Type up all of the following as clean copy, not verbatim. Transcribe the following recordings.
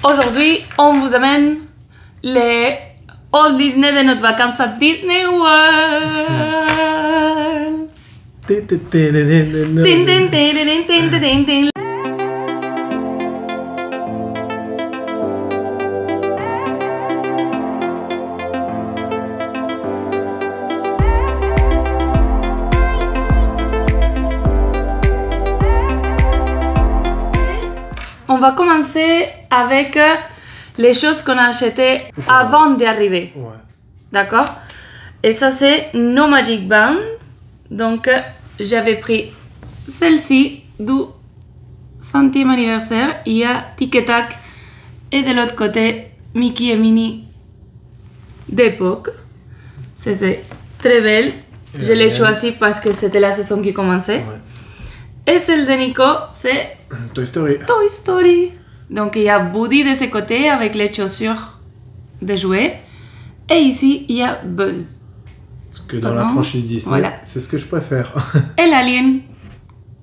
Aujourd'hui, on vous amène les Walt Disney de notre vacances à Disney World. On va commencer avec les choses qu'on a achetées avant d'arriver. Ouais. D'accord? Et ça, c'est nos Magic Bands. Donc, j'avais pris celle-ci du 100e anniversaire. Il y a Tic et Tac. Et de l'autre côté, Mickey et Minnie d'époque. C'était très belle. Je l'ai choisi parce que c'était la saison qui commençait. Ouais. Et celle de Nico, c'est Toy Story. Toy Story. Donc il y a Woody de ce côté avec les chaussures de jouets. Et ici, il y a Buzz. Parce que dans la franchise Disney, voilà. C'est ce que je préfère. Et l'alien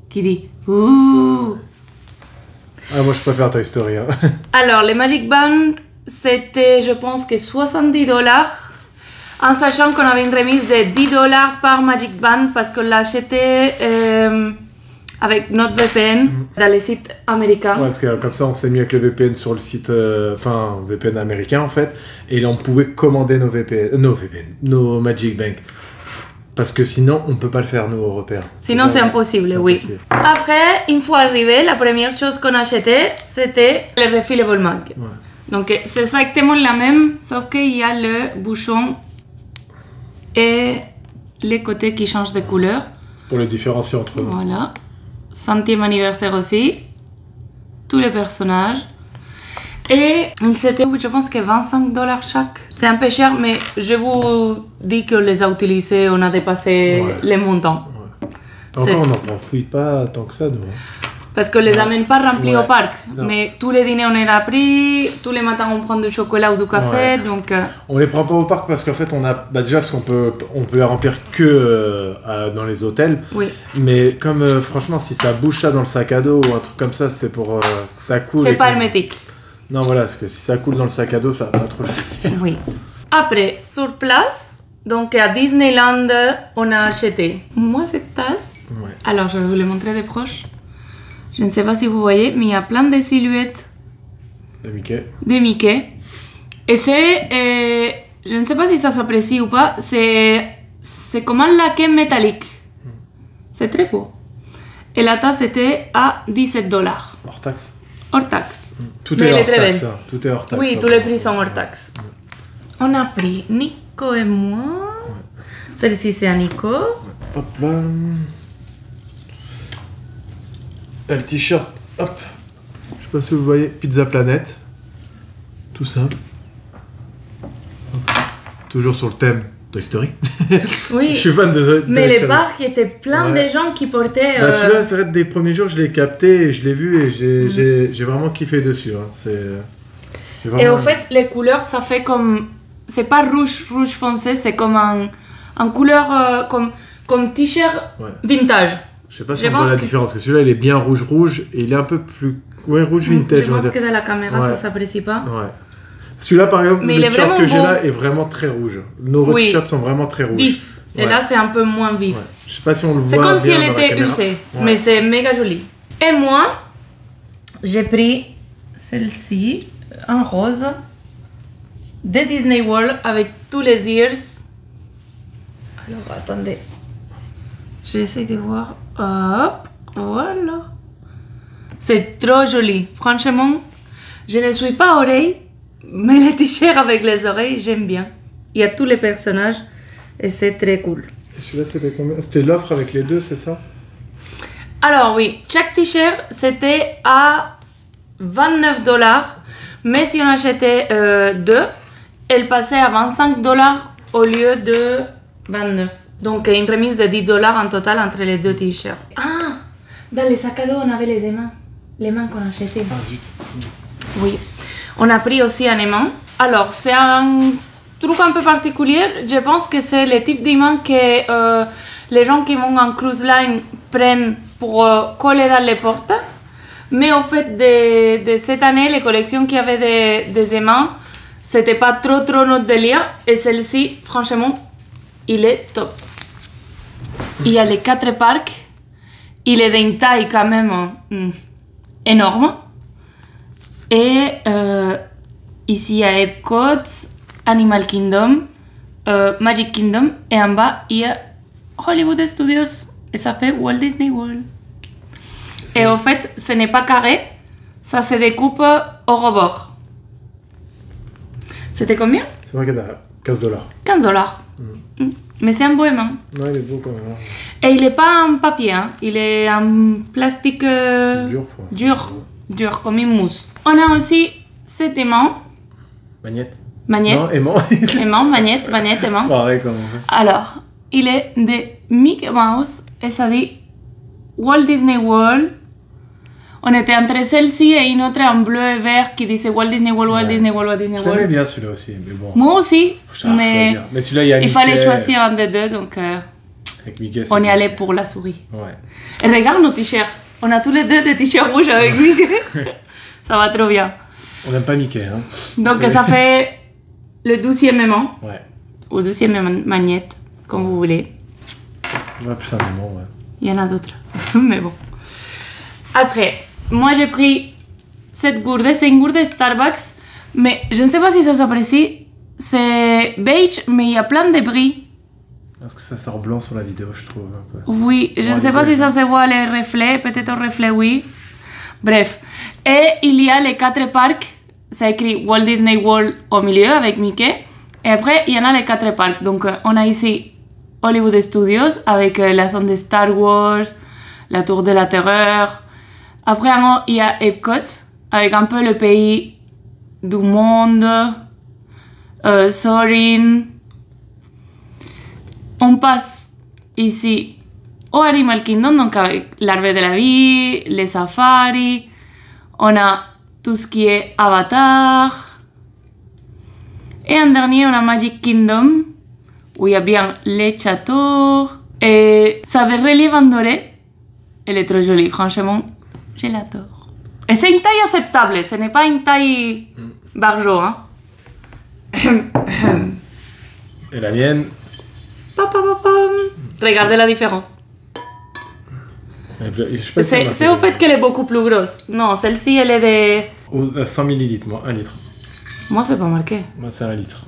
qui dit ouh. Ah, moi je préfère Toy Story. Hein. Alors, les Magic Bands, c'était, je pense que $70. En sachant qu'on avait une remise de $10 par Magic Band parce qu'on l'a acheté avec notre VPN dans les sites américains. Ouais, parce que comme ça, on s'est mis avec le VPN sur le site, enfin, VPN américain en fait, et là, on pouvait commander nos Magic Bank. Parce que sinon, on ne peut pas le faire, nous, Européens. Sinon, c'est impossible, oui. Après, une fois arrivé, la première chose qu'on a acheté, c'était le refillable mug. Ouais. Donc, c'est exactement la même, sauf qu'il y a le bouchon et les côtés qui changent de couleur. Pour le différencier entre eux. Voilà. 100e anniversaire aussi. Tous les personnages. Et c'était, je pense que $25 chaque. C'est un peu cher, mais je vous dis qu'on les a utilisés, on a dépassé les montants. Ouais. Encore, on n'en fouille pas tant que ça, nous. Parce qu'on ne les amène pas remplis au parc. Non. Mais tous les dîners, on les a pris. Tous les matins, on prend du chocolat ou du café. Donc, on les prend pas au parc parce qu'en fait, on a déjà parce qu'on peut les remplir que dans les hôtels. Oui. Mais comme franchement, si ça bouge ça dans le sac à dos ou un truc comme ça, c'est pour ça coule. C'est pas hermétique. Non, voilà, parce que si ça coule dans le sac à dos, ça va pas trop le faire. Oui. Après, sur place, donc à Disneyland, on a acheté moi cette tasse. Ouais. Alors, je vais vous les montrer de proche. Je ne sais pas si vous voyez, mais il y a plein de silhouettes de Mickey. Et c'est, je ne sais pas si ça s'apprécie ou pas, c'est comme un laquais métallique. C'est très beau. Et la tasse était à $17. Hors taxe. Hors taxe. Tout est hors taxe. Tout est hors taxe. Oui, tous les prix sont hors taxe. On a pris Nico et moi. Ouais. Celle-ci, c'est à Nico. Ouais. Hop là. Le t-shirt, hop, je sais pas si vous voyez, Pizza Planet, tout simple. Toujours sur le thème Toy Story. Oui, je suis fan de Toy Story. Mais les parcs étaient plein de gens qui portaient... Celui-là, c'est vrai, des premiers jours, je l'ai capté, et je l'ai vu et j'ai vraiment kiffé dessus. Hein. Et au fait, les couleurs, ça fait comme... C'est pas rouge foncé, c'est comme en couleur, comme t-shirt vintage. Je sais pas si on voit la différence, parce que celui-là il est bien rouge et il est un peu plus... Ouais, rouge vintage. Je pense que dans la caméra ça s'apprécie pas. Ouais. Celui-là par exemple, le t-shirt que j'ai là est vraiment très rouge. Nos t-shirts sont vraiment très rouges. Vif. Et là c'est un peu moins vif. Ouais. Je sais pas si on le voit. C'est comme si elle était usée, mais c'est méga joli. Et moi, j'ai pris celle-ci, en rose, de Disney World avec tous les ears. Alors attendez. J'essaie de voir. Hop, voilà. C'est trop joli. Franchement, je ne suis pas oreille, mais les t-shirts avec les oreilles, j'aime bien. Il y a tous les personnages et c'est très cool. Et celui-là, c'était combien? C'était l'offre avec les deux, c'est ça? Alors oui, chaque t-shirt, c'était à $29. Mais si on achetait deux, elle passait à $25 au lieu de 29. Donc, une remise de $10 en total entre les deux t-shirts. Ah, dans les sacs à dos, on avait les aimants. Les mains qu'on achetait. Ah, zut. Oui. On a pris aussi un aimant. Alors, c'est un truc un peu particulier. Je pense que c'est le type d'aimant que les gens qui vont en cruise line prennent pour coller dans les portes. Mais en fait, de cette année, les collections qu'il y avait des aimants, c'était pas trop notre délire. Et celle-ci, franchement, il est top. Il y a les 4 parcs. Il est d'une taille quand même énorme. Et ici, il y a Epcot, Animal Kingdom, Magic Kingdom. Et en bas, il y a Hollywood Studios. Et ça fait Walt Disney World. Et en fait, ce n'est pas carré. Ça se découpe au rebord. C'était combien? C'est vrai qu'il y a $15. $15. Mais c'est un beau aimant. Ouais, il est beau quand même. Et il n'est pas en papier, hein. Il est en plastique dur, comme une mousse. On a aussi cet aimant. Magnette. Non, aimant. Aimant, magnette, aimant. Pareil comme on fait. Alors, il est de Mickey Mouse et ça dit Walt Disney World. On était entre celle-ci et une autre en bleu et vert qui disait Walt Disney World, Walt Disney World, Walt Disney World. J'aimais bien celui-là aussi, mais bon. Moi aussi, mais celui-là, il y a il fallait choisir un des deux, donc avec Mickey, on y allait pour la souris. Ouais. Et regarde nos t-shirts. On a tous les deux des t-shirts rouges avec Mickey. Ça va trop bien. On n'aime pas Mickey, hein. Donc ça fait le 12e aimant. Ouais. Ou 12e magnette, comme vous voulez. Ouais, plus un aimant, ouais. Il y en a d'autres, mais bon. Après, moi j'ai pris cette gourde, c'est une gourde Starbucks, mais je ne sais pas si ça s'apprécie. C'est beige, mais il y a plein de bris. Parce que ça sort blanc sur la vidéo, je trouve. Un peu. Oui, je ne sais pas si ça se voit les reflets, peut-être au reflet, oui. Bref. Et il y a les 4 parcs, c'est écrit Walt Disney World au milieu avec Mickey. Et après, il y en a les 4 parcs. Donc, on a ici Hollywood Studios avec la zone de Star Wars, la Tour de la Terreur. Après, en haut, il y a Epcot avec un peu le pays du monde, Soarin'. On passe ici au Animal Kingdom, donc avec l'arbre de la vie, les safaris. On a tout ce qui est Avatar. Et en dernier, on a Magic Kingdom, où il y a bien les châteaux. Et ça avait relief en doré. Elle est trop jolie, franchement, je l'adore. Et c'est une taille acceptable, ce n'est pas une taille barjo, hein. Et la mienne. Regardez la différence. C'est au fait qu'elle est beaucoup plus grosse. Non, celle-ci, elle est de... 100 ml, moi, 1 litre. Moi, c'est pas marqué. Moi, c'est 1 litre.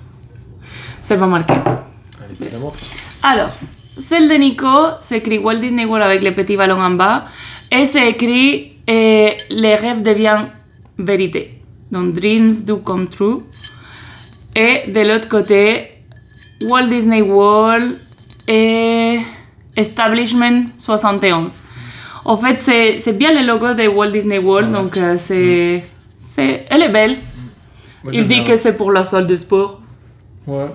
C'est pas marqué. Allez, tu la montres. Alors, celle de Nico, c'est écrit Walt Disney World avec les petits ballons en bas. Et c'est écrit les rêves deviennent vérité. Donc, dreams do come true. Et de l'autre côté, Walt Disney World et Establishment 71. En fait, c'est bien le logo de Walt Disney World, donc elle est belle. Moi, il dit que c'est pour la salle de sport. Ouais.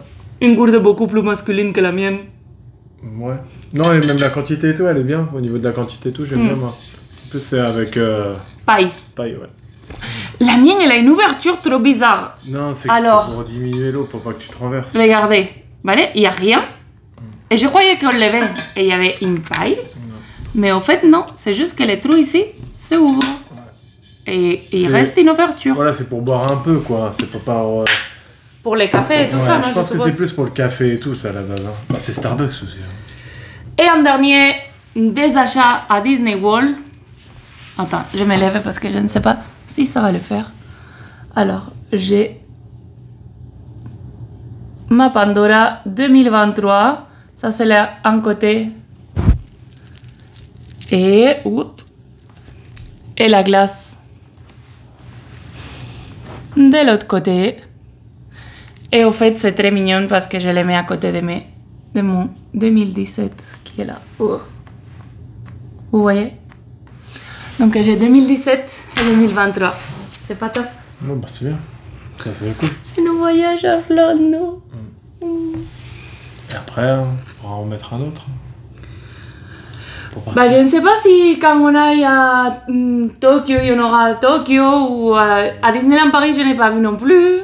Une gourde beaucoup plus masculine que la mienne. Ouais. Non, et même la quantité et tout, elle est bien. Au niveau de la quantité et tout, j'aime bien, moi. En plus, c'est avec... paille. Paille, ouais. La mienne, elle a une ouverture trop bizarre. Non, c'est pour diminuer l'eau, pour pas que tu te renverses. Regardez, ¿vale? Il n'y a rien. Et je croyais qu'on levait et il y avait une paille. Mais en fait, non. C'est juste que les trous ici se ouvrent. Et il reste une ouverture. Voilà, c'est pour boire un peu, quoi. C'est pas pour les cafés et tout ça, je pense que c'est plus pour le café et tout, ça, là-bas. Hein. Bah, c'est Starbucks aussi. Hein. Et en dernier, des achats à Disney World. Attends, je me lève parce que je ne sais pas si ça va le faire. Alors, j'ai ma Pandora 2023. Ça, c'est là, un côté. Et la glace de l'autre côté. Et au fait, c'est très mignon parce que je les mets à côté de mon 2017 qui est là. Vous voyez? Donc j'ai 2017 et 2023. C'est pas top? Non, bah c'est bien. Ça, c'est cool. C'est nos voyages à Florno. Et après, on pourra en mettre un autre. Bah, je ne sais pas si quand on aille à Tokyo, il y en aura à Tokyo ou à Disneyland Paris, je n'ai pas vu non plus.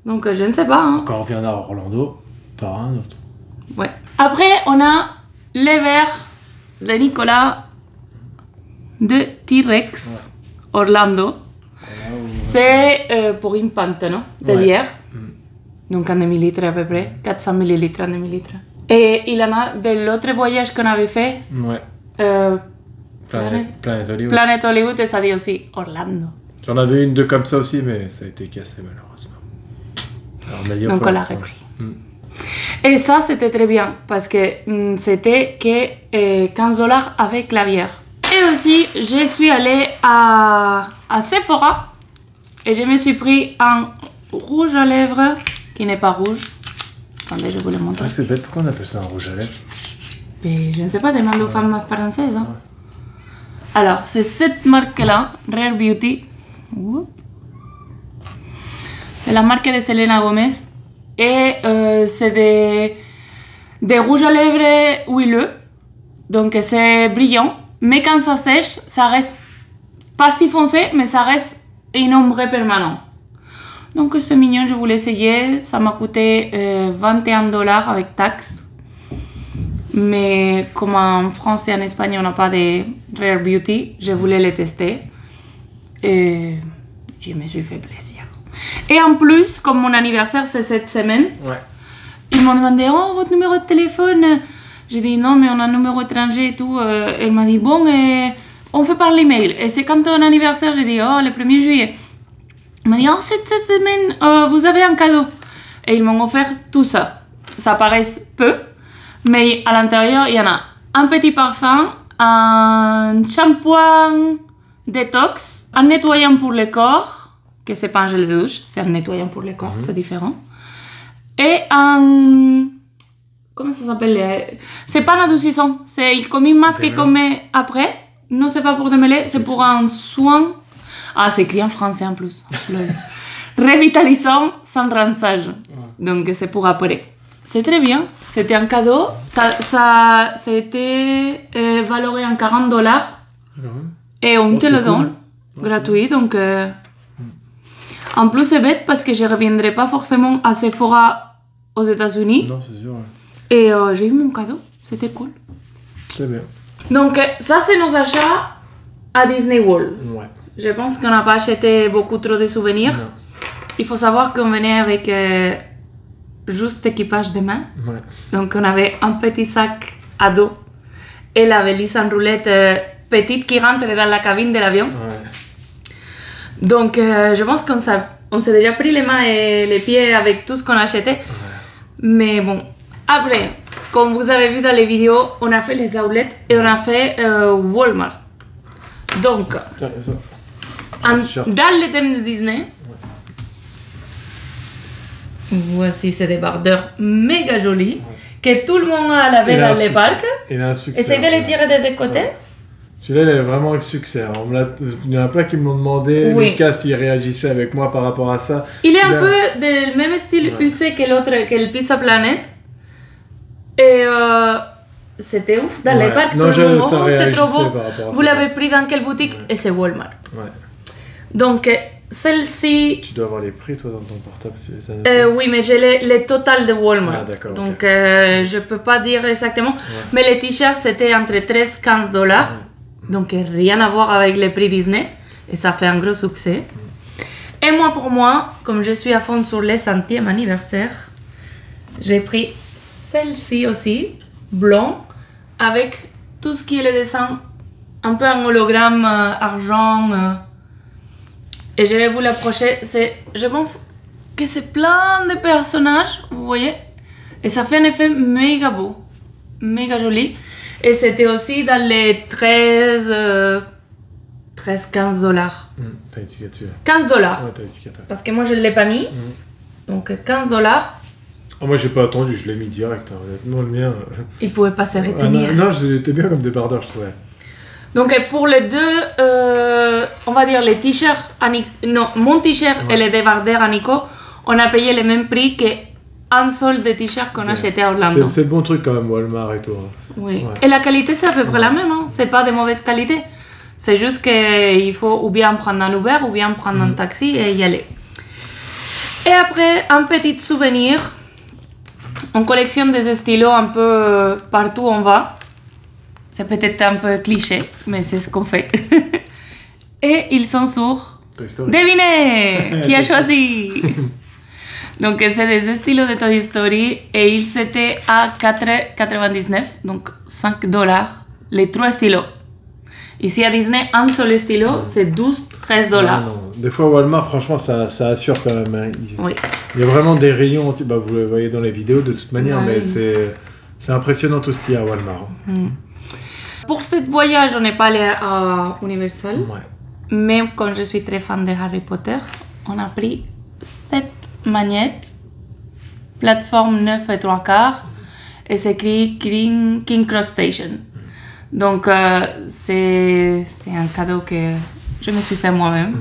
Donc je ne sais pas. Hein. Quand on reviendra à Orlando, tu auras un autre. Ouais. Après, on a les verres de Nicolas de T-Rex. Orlando. C'est pour une pinte, non? De bière. Donc en demi-litre à peu près. 400 millilitres en demi-litre. Et il y en a de l'autre voyage qu'on avait fait. Planet Hollywood. Planet Hollywood, et ça dit aussi Orlando. J'en avais une, deux comme ça aussi, mais ça a été cassé malheureusement. Alors, donc on l'a repris. Et ça, c'était très bien, parce que c'était que $15 avec la bière. Et aussi, je suis allée à Sephora, et je me suis pris un rouge à lèvres, qui n'est pas rouge. Attendez, je vous le montre. C'est bête, pourquoi on appelle ça un rouge à lèvres? Mais je ne sais pas, demande aux femmes françaises. Hein. Alors, c'est cette marque-là, Rare Beauty. C'est la marque de Selena Gomez. Et c'est des rouges à lèvres huileux. Donc c'est brillant. Mais quand ça sèche, ça reste pas si foncé, mais ça reste un ombre permanent. Donc c'est mignon, je voulais essayer. Ça m'a coûté $21 avec taxes. Mais comme en France et en Espagne, on n'a pas de Rare Beauty, je voulais les tester. Et je me suis fait plaisir. Et en plus, comme mon anniversaire c'est cette semaine, ils m'ont demandé « Oh, votre numéro de téléphone ?» J'ai dit « Non, mais on a un numéro étranger et tout. » Elle m'a dit « Bon, on fait par l'email. » Et c'est quand ton anniversaire, j'ai dit « Oh, le 1er juillet. » Elle m'a dit « Oh, cette semaine, vous avez un cadeau. » Et ils m'ont offert tout ça. Ça paraît peu, mais à l'intérieur, il y en a un petit parfum, un shampoing détox, un nettoyant pour le corps, que c'est pas un gel de douche, c'est un nettoyant pour le corps, c'est différent. Et un... Comment ça s'appelle? C'est pas un adoucissant, c'est comme une masque qu'on met après. Non, c'est pas pour démêler, c'est pour un soin... Ah, c'est écrit en français en plus. Revitalisant sans rinçage. Donc c'est pour après. C'est très bien, c'était un cadeau. Ça a été valoré en $40. Et on te le donne, gratuit, donc... En plus, c'est bête parce que je ne reviendrai pas forcément à Sephora aux États-Unis. Non, c'est sûr. Et j'ai eu mon cadeau, c'était cool. Très bien. Donc, ça, c'est nos achats à Disney World. Ouais. Je pense qu'on n'a pas acheté beaucoup trop de souvenirs. Non. Il faut savoir qu'on venait avec juste équipage de main. Ouais. Donc, on avait un petit sac à dos et la valise en roulette petite qui rentre dans la cabine de l'avion. Ouais. Donc, je pense qu'on s'est déjà pris les mains et les pieds avec tout ce qu'on a acheté. Ouais. Mais bon, après, comme vous avez vu dans les vidéos, on a fait les outlets et on a fait Walmart. Donc, dans le thème de Disney, voici ces débardeurs méga jolis que tout le monde a lavé dans les parcs. Il a un succès. Essayez de les tirer des côtés. Ouais. Celui-là, il a vraiment un succès. Il y en a plein qui m'ont demandé, Lucas, il réagissait avec moi par rapport à ça. Il est un peu du même style usé que l'autre, que le Pizza Planet. Et c'était ouf. Dans les parcs, tout le monde, oh, c'est trop beau. Vous l'avez pris dans quelle boutique? Et c'est Walmart. Ouais. Donc, celle-ci... Tu dois avoir les prix, toi, dans ton portable. Oui, mais j'ai les totales de Walmart. Ah, d'accord. Donc, je peux pas dire exactement. Mais les t-shirts, c'était entre 13 et $15. Ouais. Donc, rien à voir avec les prix Disney. Et ça fait un gros succès. Et moi, pour moi, comme je suis à fond sur les 100e anniversaire, j'ai pris celle-ci aussi, blanc, avec tout ce qui est le dessin, un peu en hologramme, argent. Et je vais vous l'approcher. Je pense que c'est plein de personnages, vous voyez. Et ça fait un effet méga beau, méga joli. Et c'était aussi dans les 13-15 $. T'as étiqueté. 15 $. Ouais, t'as étiqueté. Parce que moi, je ne l'ai pas mis. Donc, 15 $. Oh, moi, j'ai pas attendu, je l'ai mis direct. Hein. Honnêtement, le mien... Il pouvait pas se retenir. Non, c'était bien comme débardeur, je trouvais. Donc, pour les deux, on va dire les t-shirts, non, mon t-shirt et les débardeurs à Nico, on a payé le même prix qu'un seul des t-shirts qu'on a acheté à Orlando. C'est bon truc quand même, Walmart et tout. Hein. Oui. Ouais. Et la qualité, c'est à peu près la même. Hein. C'est pas de mauvaise qualité. C'est juste qu'il faut ou bien prendre un Uber ou bien prendre un taxi et y aller. Et après, un petit souvenir. On collectionne des stylos un peu partout où on va. C'est peut-être un peu cliché, mais c'est ce qu'on fait. Et ils sont sur... Toy Story. Devinez qui a choisi. Donc c'est des stylos de Toy Story et ils étaient à 4,99, donc $5, les 3 stylos. Ici à Disney, un seul stylo, c'est 12-13 $. Des fois, Walmart, franchement, ça assure quand même. Hein. Il y a vraiment des rayons, bah, vous le voyez dans les vidéos de toute manière, mais c'est impressionnant tout ce qu'il y a à Walmart. Pour ce voyage, on n'est pas allé à Universal, Ouais. mais comme je suis très fan de Harry Potter, on a pris 7 magnettes, plateforme 9 et 3/4, et c'est écrit King Cross Station. Donc, c'est un cadeau que je me suis fait moi-même.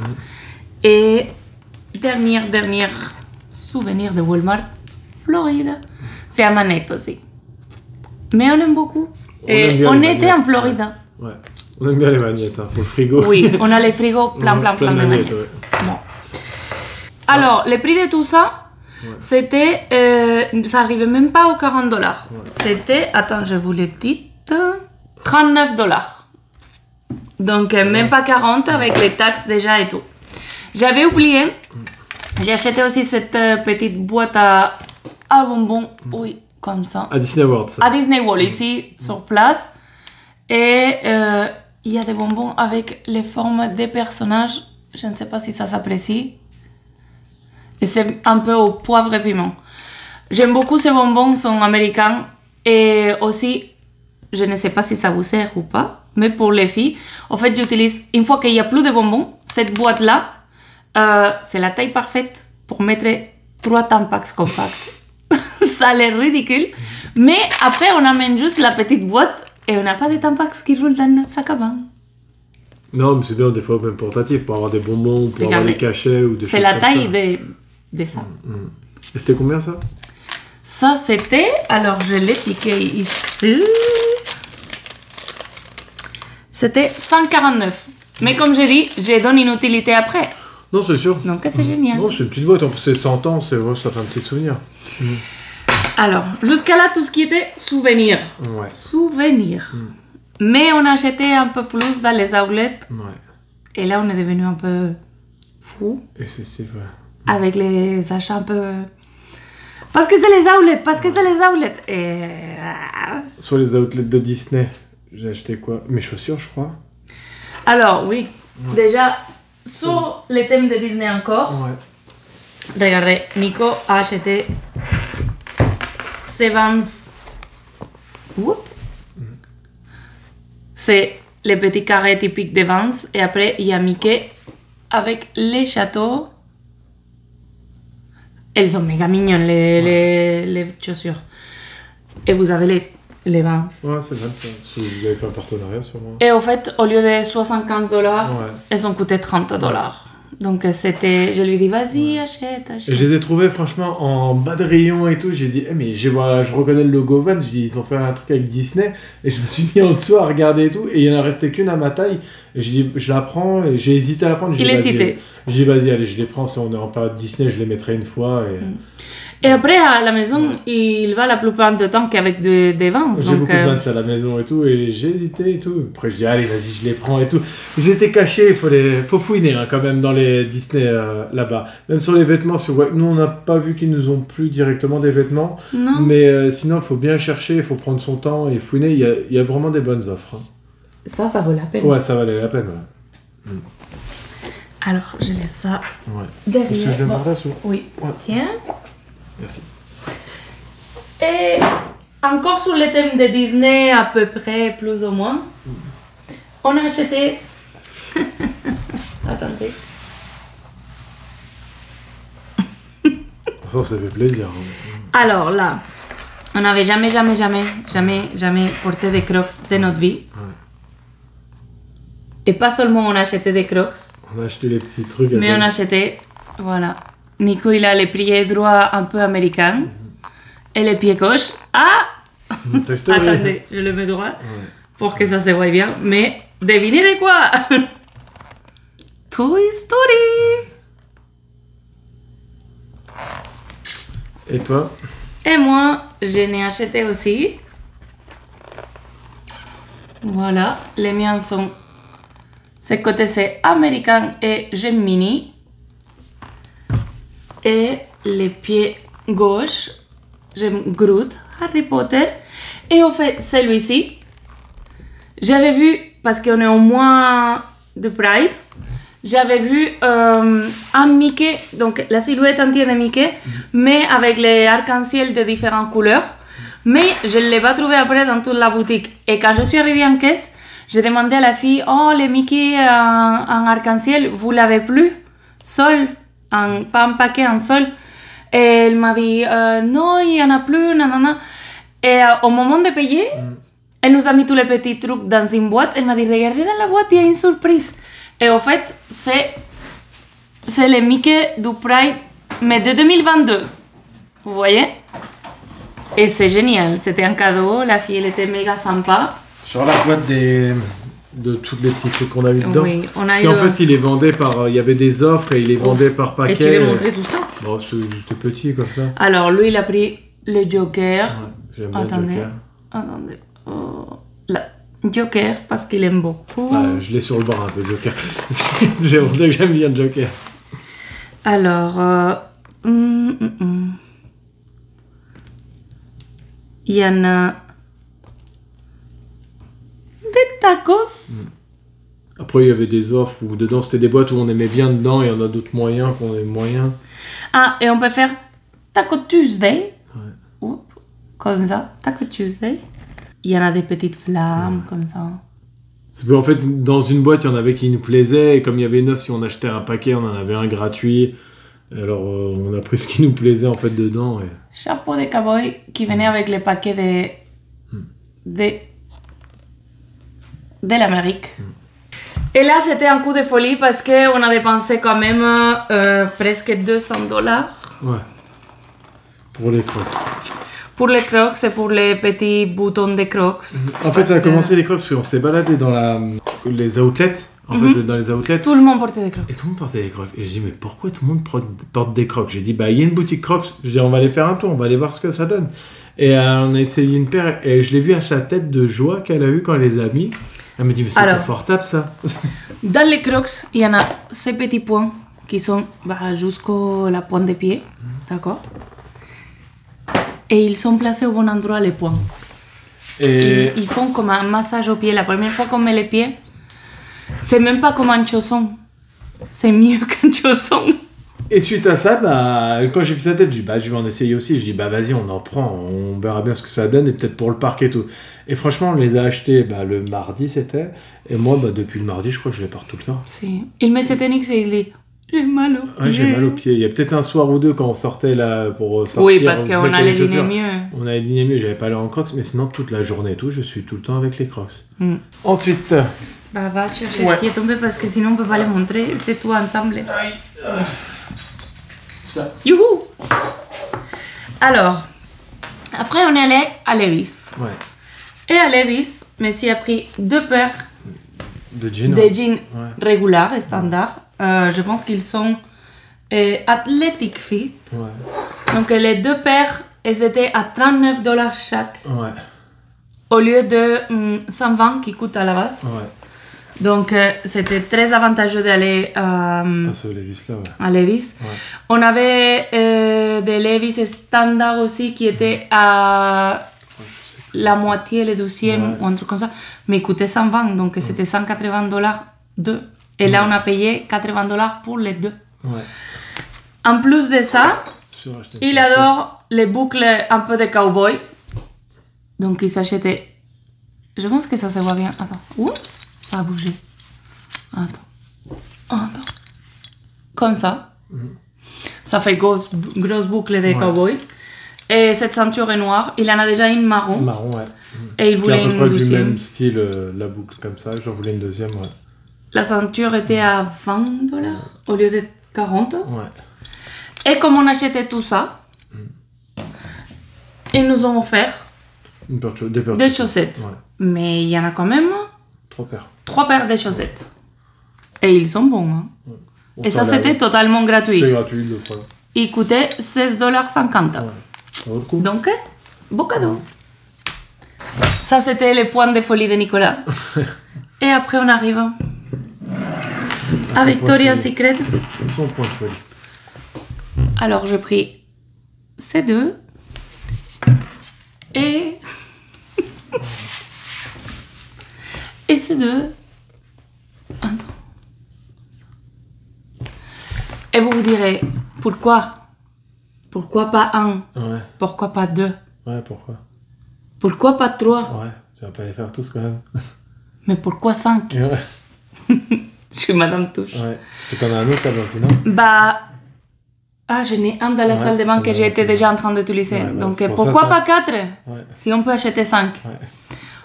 Et dernier souvenir de Walmart, Floride. C'est à manette aussi. Mais on aime beaucoup. Et on était en Floride. Ouais. On aime bien les magnettes, hein, pour le frigo. Oui, on a les frigos plein de magnettes. Ouais. Bon. Alors, le prix de tout ça, c'était... ça n'arrivait même pas aux $40. Ouais. C'était... Attends, je vous le dis... $39. Donc, même pas 40 avec les taxes déjà et tout. J'avais oublié. J'ai acheté aussi cette petite boîte à bonbons. Oui, comme ça. À Disney World, ça. À Disney World, ici, sur place. Et il y a des bonbons avec les formes des personnages. Je ne sais pas si ça s'apprécie. Et c'est un peu au poivre et piment. J'aime beaucoup ces bonbons, sont américains. Et aussi, je ne sais pas si ça vous sert ou pas, mais pour les filles, en fait, j'utilise, une fois qu'il n'y a plus de bonbons, cette boîte-là, c'est la taille parfaite pour mettre 3 Tampax compacts. Ça a l'air ridicule, mais après, on amène juste la petite boîte et on n'a pas de Tampax qui roulent dans notre sac à main. Non, mais c'est bien des fois même portatif pour avoir des bonbons, pour avoir des cachets ou des choses comme ça. C'est la taille de ça. Et c'était combien ça? Ça, c'était... Alors, je l'ai piqué ici. C'était 149. Mais comme j'ai dit, j'ai donné une utilité après. Non, c'est sûr. Donc, c'est génial. Non, c'est une petite boîte. En plus, c'est 100 ans, ça fait un petit souvenir. Alors, jusqu'à là, tout ce qui était souvenir. Ouais. Souvenir. Mais on a acheté un peu plus dans les outlets. Ouais. Et là, on est devenu un peu fou. Excessif, ouais. Avec les achats un peu... Parce que c'est les outlets, Et... Sur les outlets de Disney, j'ai acheté quoi? Mes chaussures, je crois. Alors, oui. Déjà, sur les thèmes de Disney encore, regardez, Nico a acheté ces Vans. C'est les petits carrés typiques des Vans. Et après, il y a Mickey avec les châteaux. Elles sont méga mignonnes, les chaussures. Et vous avez les Vans. Ouais, c'est bien ça. Vous avez fait un partenariat sûrement. Et au fait, au lieu de $75, elles ont coûté $30. Donc c'était, je lui dis vas-y, achète. Et je les ai trouvés franchement en bas de rayon et tout. J'ai dit, mais je reconnais le logo Vans. J'ai dit, ils ont fait un truc avec Disney. Et je me suis mis en dessous à regarder et tout. Et il n'y en a resté qu'une à ma taille. Et j'ai dit, je la prends. Et j'ai hésité à la prendre. Il hésitait. J'ai dit, vas-y, allez, je les prends. Si on est en période Disney, je les mettrai une fois. Et après, à la maison, il va la plupart du temps qu'avec des Vans. J'ai beaucoup de Vans à la maison et tout, et j'ai hésité et tout. Après, je dis, allez, vas-y, je les prends et tout. Ils étaient cachés, faut fouiner hein, quand même dans les Disney là-bas. Même sur les vêtements, nous, on n'a pas vu qu'ils nous ont plus directement des vêtements. Non. Mais sinon, il faut bien chercher, il faut prendre son temps et fouiner. Il y a vraiment des bonnes offres. Hein. Ça vaut la peine. Ouais, ça valait la peine, Alors, je laisse ça derrière. Est-ce que je le mets là-dessous? Oui. Ouais. Tiens. Merci. Et encore sur le thème de Disney, à peu près, plus ou moins, on a acheté... Attendez. Ça fait plaisir. Alors là, on n'avait jamais porté des Crocs de notre vie. Et pas seulement on a acheté des Crocs. On a acheté les petits trucs. Mais on a acheté, voilà. Nico, il a les pieds droits un peu américains. Et les pieds gauches. Ah! Attendez, je le mets droit. Pour que ça se voie bien. Mais devinez de quoi? Toy Story! Et toi? Et moi, je n'ai acheté aussi. Voilà, les miens sont... Ce côté, c'est américain et Gemini. Et les pieds gauche, j'aime Groot, Harry Potter. Et en fait, celui-ci, j'avais vu, parce qu'on est au mois de Pride, j'avais vu un Mickey, donc la silhouette entière de Mickey, mais avec les arcs-en-ciel de différentes couleurs. Mais je ne l'ai pas trouvé après dans toute la boutique. Et quand je suis arrivée en caisse, j'ai demandé à la fille, oh, les Mickey en arc-en-ciel, vous l'avez plus seul, pas un paquet en seul. Et elle m'a dit, non, il n'y en a plus, nanana. Et au moment de payer, elle nous a mis tous les petits trucs dans une boîte. Elle m'a dit, regardez dans la boîte, il y a une surprise. Et en fait, c'est le Mickey du Pride, mais de 2022. Vous voyez? Et c'est génial, c'était un cadeau, la fille elle était méga sympa. Sur la boîte de tous les petits trucs qu'on a eu dedans. Oui, on a Parce eu... qu'en fait, il les vendait par... Il y avait des offres et il les vendait par paquet. Et tu veux montrer tout ça? Bon, c'est juste petit comme ça. Alors, lui, il a pris le Joker. Ouais, j'aime bien le Joker. Attendez. Oh, la Joker, parce qu'il aime beaucoup. Ouais, je l'ai sur le bras un peu, Joker. C'est pour ça que j'aime bien le Joker. Alors... Il y en a des tacos. Après, il y avait des offres où dedans, c'était des boîtes où on aimait bien dedans et il y en a d'autres moyens qu'on aime moyen. Ah, et on peut faire Taco Tuesday. Ouais. Oups, comme ça, Taco Tuesday. Il y en a des petites flammes, comme ça. C'est qu'en fait, dans une boîte, il y en avait qui nous plaisaient et comme il y avait 9, si on achetait un paquet, on en avait un gratuit. Alors, on a pris ce qui nous plaisait en fait dedans. Et... Chapeau de cowboy qui venait avec les paquets de l'Amérique. Et là, c'était un coup de folie parce qu'on a dépensé quand même presque $200. Ouais. Pour les crocs. Pour les crocs et pour les petits boutons de crocs. En fait, ça a commencé les crocs parce qu'on s'est baladé dans les outlets. En fait, dans les outlets. Tout le monde portait des crocs. Et tout le monde portait des crocs. Et je dis, mais pourquoi tout le monde porte des crocs? J'ai dit, bah, il y a une boutique crocs. Je dis, on va aller faire un tour, on va aller voir ce que ça donne. Et on a essayé une paire. Et je l'ai vu à sa tête de joie qu'elle a eu quand elle les a mis. Elle me dit, mais c'est confortable ça. Dans les crocs, il y en a ces petits points qui sont jusqu'à la pointe des pieds. D'accord? Et ils sont placés au bon endroit, les points. Et ils font comme un massage aux pieds. La première fois qu'on met les pieds, c'est même pas comme un chausson. C'est mieux qu'un chausson. Et suite à ça, bah, quand j'ai vu sa tête, je dis, bah, je vais en essayer aussi. Je dis, bah, vas-y, on en prend, on verra bien ce que ça donne, et peut-être pour le parc et tout. Et franchement, on les a achetés le mardi, c'était. Et moi, depuis le mardi, je crois que je les porte tout le temps. Si. Il met ses tennis et il dit, j'ai mal au pied. Ouais, j'ai mal au pied. Il y a peut-être un soir ou deux quand on sortait là pour sortir. Oui, parce qu'on allait dîner mieux. On allait dîner mieux, j'avais pas l'air en crocs, mais sinon, toute la journée et tout, je suis tout le temps avec les crocs. Ensuite... Bah, va chercher ce qui est tombé parce que sinon on peut pas les montrer. C'est tout ensemble. Youhou! Alors, après on est allé à Levi's. Ouais. Et à Levi's, Messi a pris 2 paires de jeans réguliers, standards. Je pense qu'ils sont Athletic Fit. Ouais. Donc les 2 paires, elles étaient à $39 chaque. Ouais. Au lieu de 120 qui coûtent à la base. Ouais. Donc, c'était très avantageux d'aller à Levi's, là, ouais. à Levi's. Ouais. On avait des Levi's standards aussi qui étaient à la moitié, le 12e, ou un truc comme ça. Mais ils coûtaient 120, donc c'était $180 deux. Et là, on a payé $80 pour les 2. Ouais. En plus de ça, il adore les boucles un peu de cowboy. Donc, il s'achetait... Je pense que ça se voit bien. Attends. Oups! Ça a bougé. Attends. Comme ça. Ça fait grosse boucle de cowboy. Et cette ceinture est noire. Il en a déjà une marron. Marron, ouais. Et il voulait une deuxième. Du même style, la boucle comme ça. J'en voulais une deuxième, ouais. La ceinture était à $20 au lieu de 40. Ouais. Et comme on achetait tout ça, ils nous ont offert des chaussettes. Ouais. Mais il y en a quand même 3 paires de chaussettes. Et ils sont bons. Hein. Ouais. Et ça, c'était totalement gratuit. C'est gratuit, le fois. Il coûtait $16,50. Ouais. Donc, beau cadeau. Ça, c'était les points de folie de Nicolas. Et après, on arrive à Victoria's Secret. Son point de folie. Alors, j'ai pris ces deux. Et... et ces deux. Attends. Et vous vous direz, pourquoi? Pourquoi pas un? Ouais. Pourquoi pas deux? Ouais, pourquoi? Pourquoi pas trois? Ouais, tu vas pas les faire tous quand même. Mais pourquoi 5? Ouais. Je suis Madame Touche. Ouais. Et t'en as un autre là-bas, sinon? Bah... Ah, j'en ai un dans la Ouais, salle de bain que ouais, j'ai été c'est déjà en train d'utiliser. Ouais, Donc c'est pour pourquoi ça, pas 4? Ouais. Si on peut acheter 5. Ouais.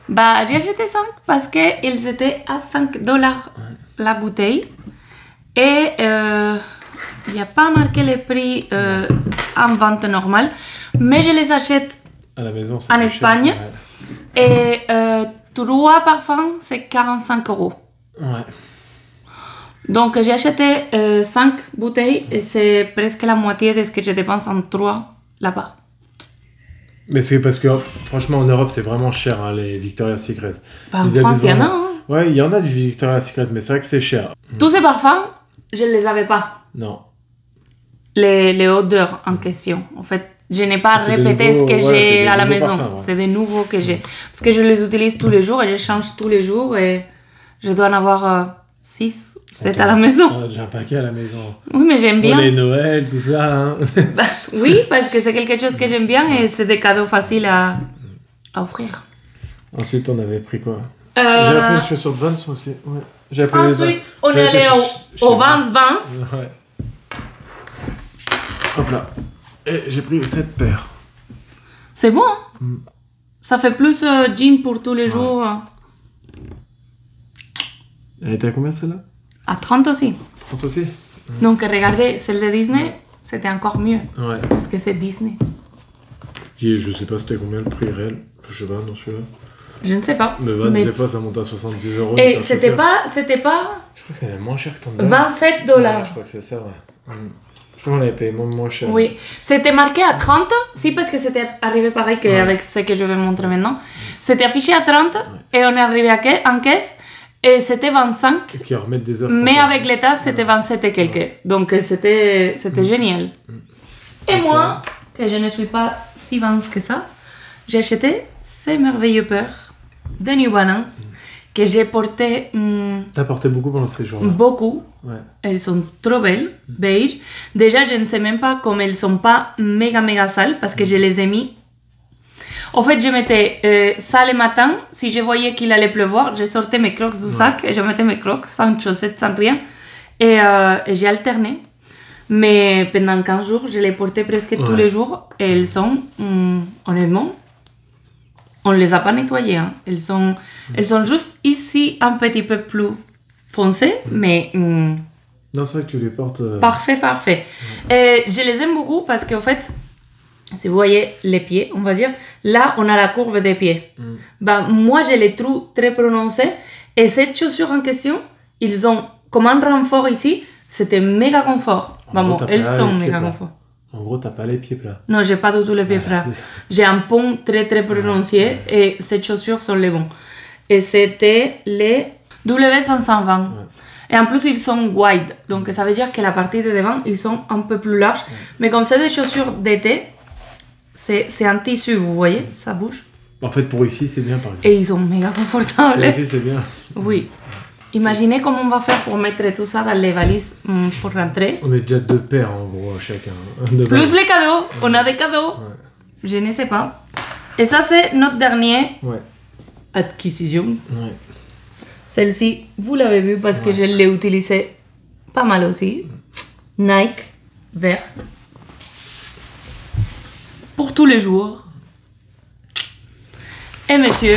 Bah, j'ai acheté 5 parce qu'ils étaient à 5 dollars la bouteille. Et il n'y a pas marqué le prix en vente normale. Mais je les achète À la maison, c'est en plus Espagne. cher. Et 3 parfums, c'est 45 €. Ouais. Donc j'ai acheté 5 bouteilles et c'est presque la moitié de ce que je dépense en 3 là-bas. Mais c'est parce que, franchement, en Europe, c'est vraiment cher, hein, les Victoria's Secret. Bah, en Ils France, il y en a. vraiment- Hein. Ouais, il y en a du Victoria's Secret, mais c'est vrai que c'est cher. Tous ces parfums, je ne les avais pas. Non. Les odeurs en question. En fait, je n'ai pas C'est des répété nouveaux- ce que ouais, c'est j'ai des à la nouveaux maison. parfums, ouais. C'est des nouveaux que j'ai. Parce que je les utilise tous les jours et je change tous les jours et je dois en avoir 6, 7 Ok. à la maison. On a déjà un paquet à la maison. Oui, mais j'aime Pour bien. les Noël, tout ça. Hein. Bah, oui, parce que c'est quelque chose que j'aime bien et c'est des cadeaux faciles à offrir. Ensuite, on avait pris quoi? Euh, J'ai appris une chaussure de Vans aussi. Ouais. J'ai appris les Ensuite, on J'ai est été allé chez au Vans. Vans. Ouais. Hop là. Et j'ai pris 7 paires. C'est bon, hein? Ça fait plus gym pour tous les jours. Elle était à combien celle-là? À 30 aussi. 30 aussi? Donc regardez, celle de Disney, c'était encore mieux. Ouais. Parce que c'est Disney. Je sais pas c'était combien le prix réel. Je sais pas, non, celui-là. Je ne sais pas. Mais Vans, Mais- des fois, ça monte à 70 €. Et une c'était paire pas, c'était pas Je crois que c'était moins cher que ton 27 Ouais, dollars. je crois que c'est ça, ouais. Je crois qu'on l'avait payé moins cher. Oui, c'était marqué à 30, si parce que c'était arrivé pareil qu'avec ce que je vais montrer maintenant. C'était affiché à 30 et on est arrivé en caisse et c'était 25, Et qui remettent des offres. mais encore. avec les tasses c'était 27 et quelques. Donc c'était génial. Et moi, que je ne suis pas si Vans que ça, j'ai acheté ces merveilleux paires de New Balance que j'ai porté T'as porté beaucoup pendant ces jours-là. beaucoup. Ouais. Elles sont trop belles, beige. Déjà, je ne sais même pas comme elles sont pas méga sales parce que je les ai mis. En fait, je mettais ça le matin. Si je voyais qu'il allait pleuvoir, je sortais mes crocs du sac et je mettais mes crocs sans chaussettes, sans rien. Et j'ai alterné. Mais pendant 15 jours, je les portais presque tous les jours. Et elles sont, honnêtement, on ne les a pas nettoyées. Hein. Elles sont juste ici un petit peu plus foncées, mais Non, c'est vrai que tu les portes. parfait. Et je les aime beaucoup parce qu'en fait, si vous voyez les pieds, on va dire, là, on a la courbe des pieds. Bah, moi, je les trouve très prononcés. Et cette chaussure en question, ils ont comme un renfort ici, c'était méga confort. En gros, Vamos, t'as elles pas sont les pieds méga plats. confort. En gros, t'as pas les pieds plats. Non, j'ai pas du tout les pieds plats. c'est ça. J'ai un pont très prononcé et ces chaussures sont les bons. Et c'était les W520. Et en plus, ils sont wide. Donc, ça veut dire que la partie de devant, ils sont un peu plus larges. Mais comme c'est des chaussures d'été, c'est un tissu, vous voyez, ça bouge. En fait, pour ici, c'est bien, par exemple. Et ils sont méga confortables. Pour ici, c'est bien. Oui. Imaginez comment on va faire pour mettre tout ça dans les valises pour rentrer. On est déjà 2 paires, en gros, chacun. De Plus base. les cadeaux, on a des cadeaux. Je ne sais pas. Et ça, c'est notre dernier Ouais. acquisition. Ouais. Celle-ci, vous l'avez vue parce que je l'ai utilisée pas mal aussi. Nike, verte. Pour tous les jours. Et monsieur,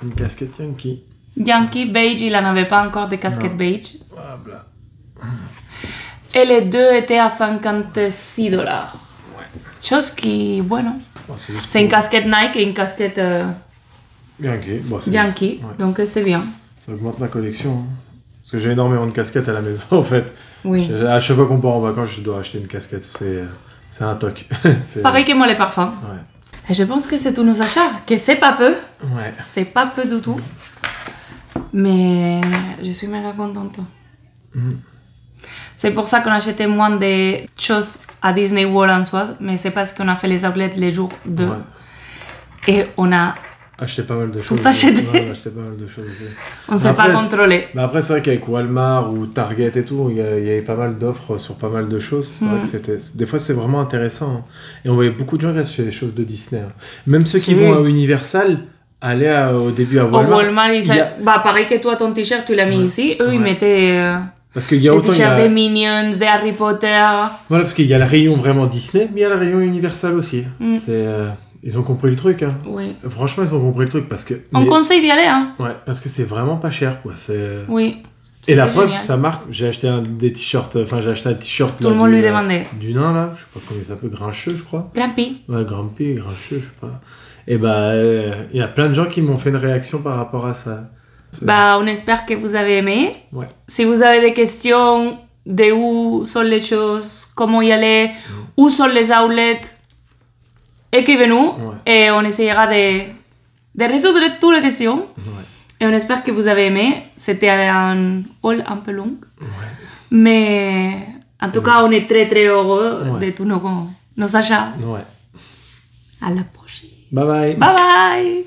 Une casquette Yankee. Yankee beige, il n'en avait pas encore de casquette beige. Voilà. Et les deux étaient à 56 dollars. Chose qui, bueno, Bon, c'est juste c'est une casquette Nike et une casquette Yankee. Bon, c'est Yankee, Ouais. donc c'est bien. Ça augmente ma collection. Hein. Parce que j'ai énormément de casquettes à la maison, en fait. Oui. À chaque fois qu'on part en vacances, je dois acheter une casquette. C'est un toc. C'est- Pareil que moi les parfums. Ouais. Et je pense que c'est tous nos achats, que c'est pas peu. Ouais. C'est pas peu du tout. Mais je suis méga contente. C'est pour ça qu'on achetait moins de choses à Disney World en soi, mais c'est parce qu'on a fait les outlets les jours 2. Ouais. Et on a Acheté pas mal de choses. tout acheté. Ouais, acheté pas mal de choses aussi. On ne s'est pas contrôlé. Mais après, c'est vrai qu'avec Walmart ou Target et tout, il y avait pas mal d'offres sur pas mal de choses. C'est vrai que des fois, c'est vraiment intéressant. Hein. Et on voyait beaucoup de gens qui achetaient des choses de Disney. Hein. Même ceux qui vont à Universal, aller au début à Walmart. Au Walmart, pareil que toi, ton t-shirt, tu l'as mis ici. Eux, ils mettaient parce qu'il y a des autant t-shirts des Minions, des Harry Potter. Voilà, parce qu'il y a le rayon vraiment Disney, mais il y a le rayon Universal aussi. Ils ont compris le truc. Hein. Oui. Franchement, ils ont compris le truc parce que. On conseille d'y aller. Hein. Ouais, parce que c'est vraiment pas cher, quoi. Oui. Et la preuve, ça marque. J'ai acheté un t-shirt. Tout le monde lui demandait. Du nain, là. Je sais pas comment il s'appelle. Grincheux, je crois. Grumpy. Ouais, Grumpy, Grincheux, je sais pas. Et bah, il y a plein de gens qui m'ont fait une réaction par rapport à ça. Bah, on espère que vous avez aimé. Ouais. Si vous avez des questions de où sont les choses, comment y aller, où sont les outlets, écrivez-nous et on essayera de résoudre toutes les questions. Ouais. Et on espère que vous avez aimé. C'était un haul un peu long. Ouais. Mais en tout cas, on est très très heureux de tous nos achats. Ouais. À la prochaine. Bye bye. Bye bye.